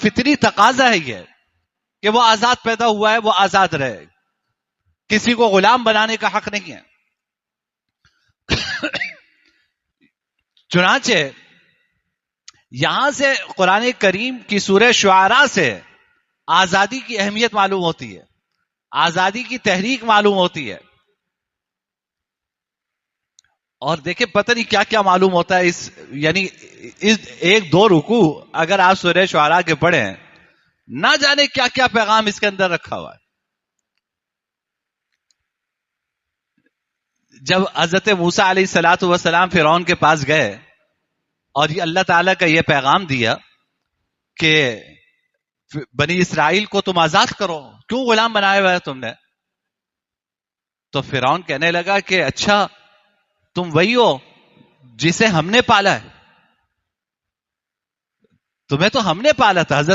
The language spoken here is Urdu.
فطری تقاضا ہے یہ کہ وہ آزاد پیدا ہوا ہے، وہ آزاد رہے، کسی کو غلام بنانے کا حق نہیں ہے. چنانچہ یہاں سے قرآن کریم کی سورہ شعراء سے آزادی کی اہمیت معلوم ہوتی ہے، آزادی کی تحریک معلوم ہوتی ہے. اور دیکھیں پتہ نہیں کیا کیا معلوم ہوتا ہے یعنی اس ایک دو رکوع اگر آپ سورہ شعراء کے پڑھیں، نہ جانے کیا کیا پیغام اس کے اندر رکھا ہوا ہے. جب حضرت موسیٰ علیہ الصلوۃ والسلام فرعون کے پاس گئے اور یہ اللہ تعالیٰ کا یہ پیغام دیا کہ بنی اسرائیل کو تم آزاد کرو، کیوں غلام بنایا ہوا ہے تم نے؟ تو فرعون کہنے لگا کہ اچھا تم وہی ہو جسے ہم نے پالا ہے، تمہیں تو ہم نے پالا تھا. حضرت